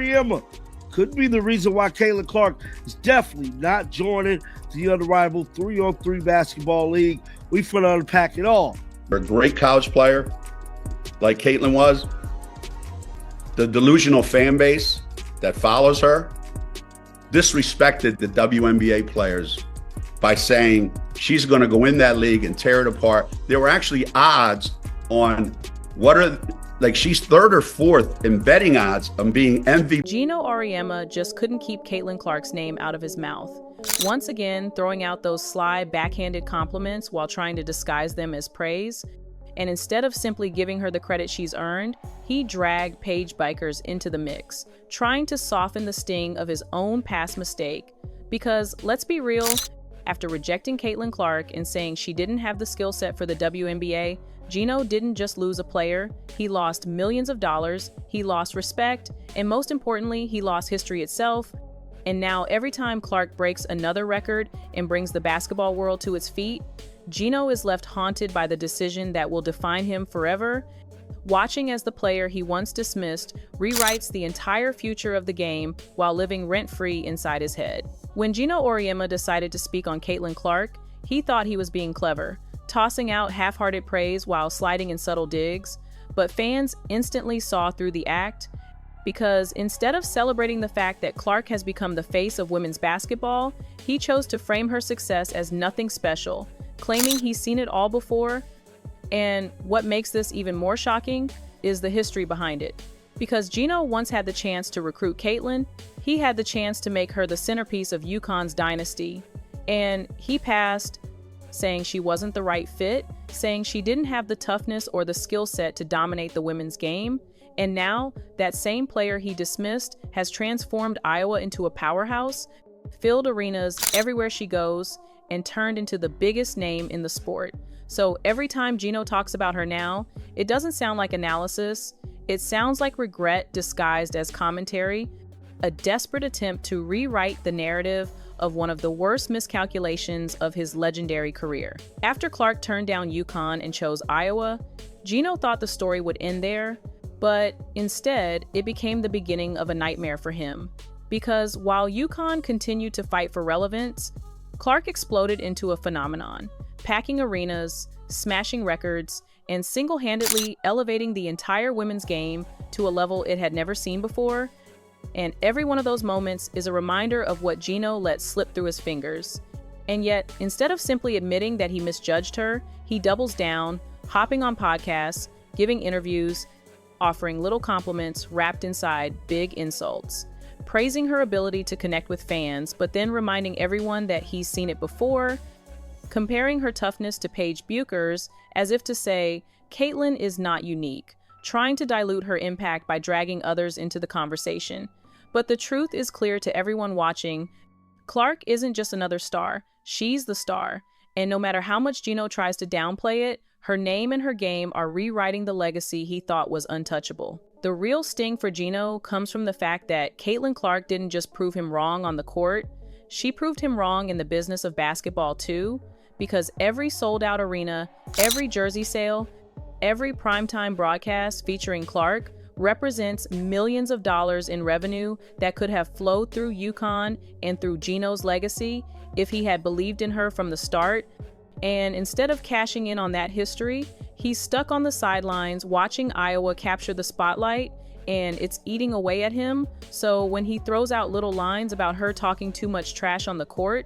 Auriemma could be the reason why Caitlin Clark is definitely not joining the unrivaled 3-on-3 basketball league. We finna unpack it all. A great college player, like Caitlin was. The delusional fan base that follows her disrespected the WNBA players by saying she's going to go in that league and tear it apart. There were actually odds on she's third or fourth in betting odds on being MVP. Geno Auriemma just couldn't keep Caitlin Clark's name out of his mouth. Once again, throwing out those sly, backhanded compliments while trying to disguise them as praise. And instead of simply giving her the credit she's earned, he dragged Paige Bueckers into the mix, trying to soften the sting of his own past mistake. Because, let's be real, after rejecting Caitlin Clark and saying she didn't have the skill set for the WNBA, Geno didn't just lose a player, he lost millions of dollars, he lost respect, and most importantly, he lost history itself. And now every time Clark breaks another record and brings the basketball world to its feet, Geno is left haunted by the decision that will define him forever, watching as the player he once dismissed rewrites the entire future of the game while living rent-free inside his head. When Geno Auriemma decided to speak on Caitlin Clark, he thought he was being clever, tossing out half-hearted praise while sliding in subtle digs, but fans instantly saw through the act, because instead of celebrating the fact that Clark has become the face of women's basketball, he chose to frame her success as nothing special, claiming he's seen it all before. And what makes this even more shocking is the history behind it. Because Geno once had the chance to recruit Caitlin, he had the chance to make her the centerpiece of UConn's dynasty. And he passed, saying she wasn't the right fit, saying she didn't have the toughness or the skill set to dominate the women's game. And now, that same player he dismissed has transformed Iowa into a powerhouse, filled arenas everywhere she goes, and turned into the biggest name in the sport. So every time Geno talks about her now, it doesn't sound like analysis. It sounds like regret disguised as commentary, a desperate attempt to rewrite the narrative of one of the worst miscalculations of his legendary career. After Clark turned down UConn and chose Iowa, Geno thought the story would end there, but instead, it became the beginning of a nightmare for him. Because while UConn continued to fight for relevance, Clark exploded into a phenomenon, packing arenas, smashing records, and single-handedly elevating the entire women's game to a level it had never seen before. And every one of those moments is a reminder of what Geno let slip through his fingers. And yet, instead of simply admitting that he misjudged her, he doubles down, hopping on podcasts, giving interviews, offering little compliments wrapped inside big insults, praising her ability to connect with fans, but then reminding everyone that he's seen it before, comparing her toughness to Paige Bueckers as if to say, Caitlin is not unique, trying to dilute her impact by dragging others into the conversation. But the truth is clear to everyone watching. Clark isn't just another star, she's the star. And no matter how much Geno tries to downplay it, her name and her game are rewriting the legacy he thought was untouchable. The real sting for Geno comes from the fact that Caitlin Clark didn't just prove him wrong on the court, she proved him wrong in the business of basketball too, because every sold-out arena, every jersey sale, every primetime broadcast featuring Clark represents millions of dollars in revenue that could have flowed through UConn and through Geno's legacy if he had believed in her from the start. And instead of cashing in on that history, he's stuck on the sidelines watching Iowa capture the spotlight, and it's eating away at him. So when he throws out little lines about her talking too much trash on the court,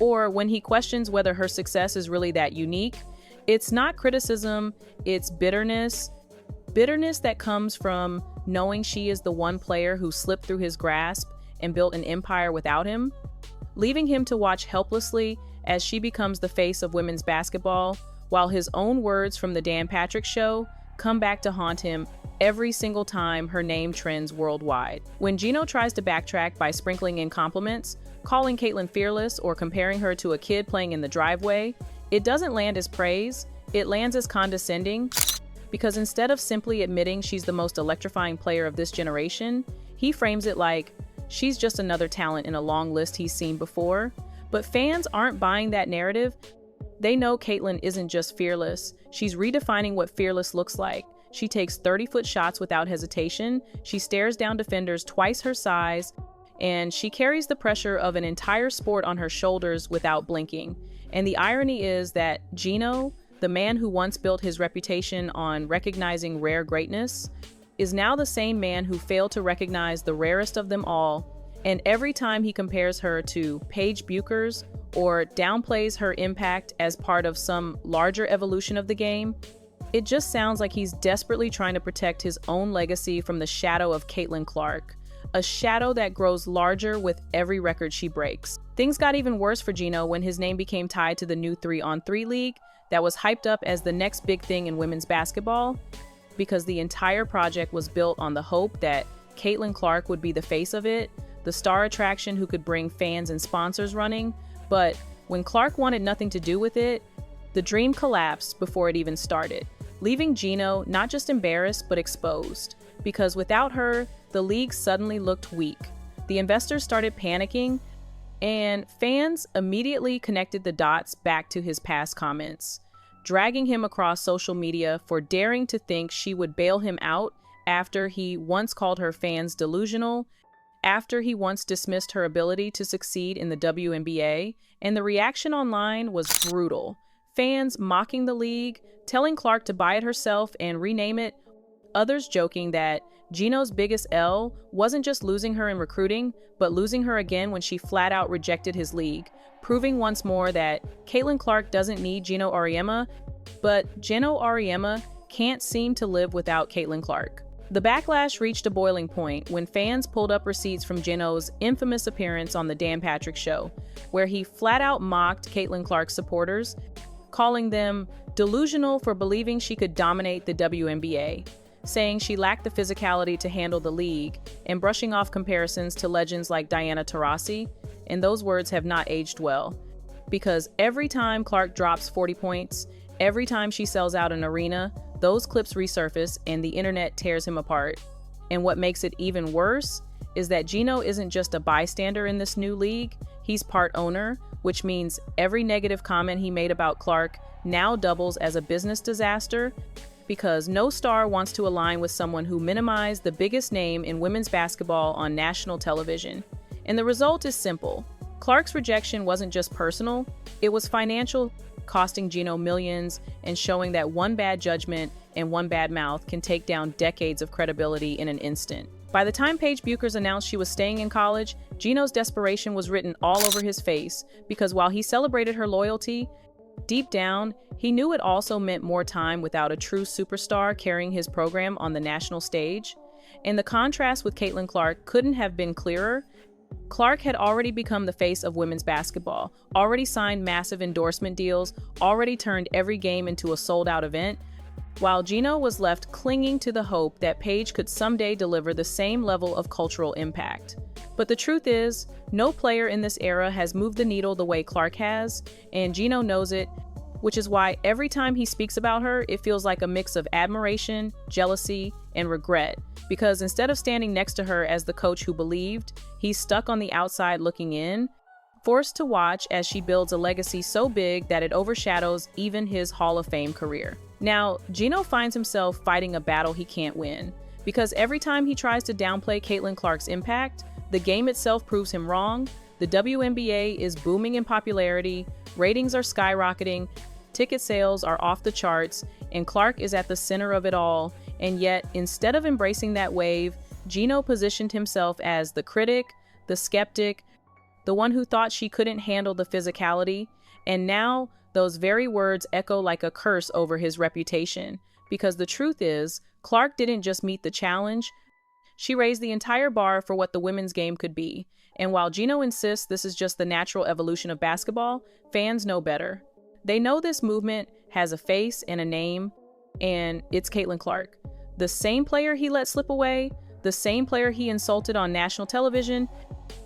or when he questions whether her success is really that unique, it's not criticism, it's bitterness. Bitterness that comes from knowing she is the one player who slipped through his grasp and built an empire without him, leaving him to watch helplessly as she becomes the face of women's basketball, while his own words from the Dan Patrick Show come back to haunt him every single time her name trends worldwide. When Geno tries to backtrack by sprinkling in compliments, calling Caitlin fearless or comparing her to a kid playing in the driveway, it doesn't land as praise, it lands as condescending, because instead of simply admitting she's the most electrifying player of this generation, he frames it like, she's just another talent in a long list he's seen before. But fans aren't buying that narrative. They know Caitlin isn't just fearless, she's redefining what fearless looks like. She takes 30-foot shots without hesitation. She stares down defenders twice her size, and she carries the pressure of an entire sport on her shoulders without blinking. And the irony is that Gino, the man who once built his reputation on recognizing rare greatness, is now the same man who failed to recognize the rarest of them all. And every time he compares her to Paige Bueckers or downplays her impact as part of some larger evolution of the game, it just sounds like he's desperately trying to protect his own legacy from the shadow of Caitlin Clark, a shadow that grows larger with every record she breaks. Things got even worse for Gino when his name became tied to the new 3-on-3 league that was hyped up as the next big thing in women's basketball, because the entire project was built on the hope that Caitlin Clark would be the face of it, the star attraction who could bring fans and sponsors running. But when Clark wanted nothing to do with it, the dream collapsed before it even started, leaving Gino not just embarrassed but exposed. Because without her, the league suddenly looked weak. The investors started panicking, and fans immediately connected the dots back to his past comments, dragging him across social media for daring to think she would bail him out after he once called her fans delusional, after he once dismissed her ability to succeed in the WNBA, and the reaction online was brutal. Fans mocking the league, telling Clark to buy it herself and rename it, others joking that Gino's biggest L wasn't just losing her in recruiting, but losing her again when she flat out rejected his league, proving once more that Caitlin Clark doesn't need Geno Auriemma, but Geno Auriemma can't seem to live without Caitlin Clark. The backlash reached a boiling point when fans pulled up receipts from Geno's infamous appearance on the Dan Patrick Show, where he flat out mocked Caitlin Clark's supporters, calling them delusional for believing she could dominate the WNBA, saying she lacked the physicality to handle the league, and brushing off comparisons to legends like Diana Taurasi. And those words have not aged well, because every time Clark drops 40 points, every time she sells out an arena, those clips resurface and the internet tears him apart. And what makes it even worse is that Gino isn't just a bystander in this new league, he's part owner, which means every negative comment he made about Clark now doubles as a business disaster, because no star wants to align with someone who minimized the biggest name in women's basketball on national television. And the result is simple. Clark's rejection wasn't just personal, it was financial, costing Gino millions and showing that one bad judgment and one bad mouth can take down decades of credibility in an instant. By the time Paige Bueckers announced she was staying in college, Gino's desperation was written all over his face, because while he celebrated her loyalty, deep down, he knew it also meant more time without a true superstar carrying his program on the national stage. And the contrast with Caitlin Clark couldn't have been clearer. Clark had already become the face of women's basketball, already signed massive endorsement deals, already turned every game into a sold-out event, while Gino was left clinging to the hope that Paige could someday deliver the same level of cultural impact. But the truth is, no player in this era has moved the needle the way Clark has, and Gino knows it, which is why every time he speaks about her, it feels like a mix of admiration, jealousy, and regret. Because instead of standing next to her as the coach who believed, he's stuck on the outside looking in, forced to watch as she builds a legacy so big that it overshadows even his Hall of Fame career. Now, Gino finds himself fighting a battle he can't win, because every time he tries to downplay Caitlin Clark's impact, the game itself proves him wrong. The WNBA is booming in popularity, ratings are skyrocketing, ticket sales are off the charts, and Clark is at the center of it all. And yet, instead of embracing that wave, Gino positioned himself as the critic, the skeptic, the one who thought she couldn't handle the physicality. And now, those very words echo like a curse over his reputation. Because the truth is, Clark didn't just meet the challenge, she raised the entire bar for what the women's game could be. And while Gino insists this is just the natural evolution of basketball, fans know better. They know this movement has a face and a name, and it's Caitlin Clark. The same player he let slip away, the same player he insulted on national television,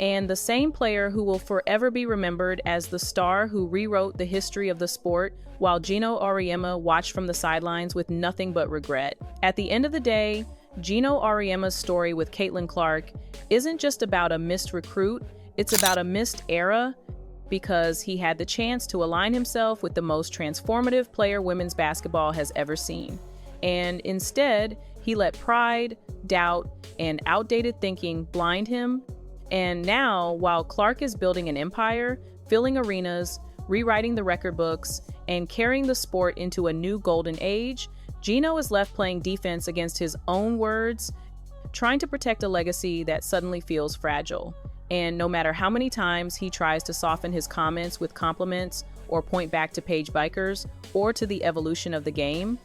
and the same player who will forever be remembered as the star who rewrote the history of the sport while Geno Auriemma watched from the sidelines with nothing but regret. At the end of the day, Geno Auriemma's story with Caitlin Clark isn't just about a missed recruit, it's about a missed era, because he had the chance to align himself with the most transformative player women's basketball has ever seen. And instead, he let pride, doubt, and outdated thinking blind him. And now, while Clark is building an empire, filling arenas, rewriting the record books, and carrying the sport into a new golden age, Geno is left playing defense against his own words, trying to protect a legacy that suddenly feels fragile. And no matter how many times he tries to soften his comments with compliments or point back to Paige Bueckers or to the evolution of the game,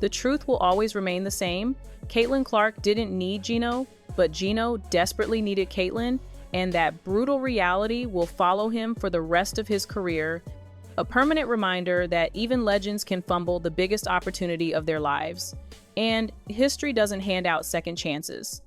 the truth will always remain the same. Caitlin Clark didn't need Geno, but Geno desperately needed Caitlin, and that brutal reality will follow him for the rest of his career, a permanent reminder that even legends can fumble the biggest opportunity of their lives. And history doesn't hand out second chances.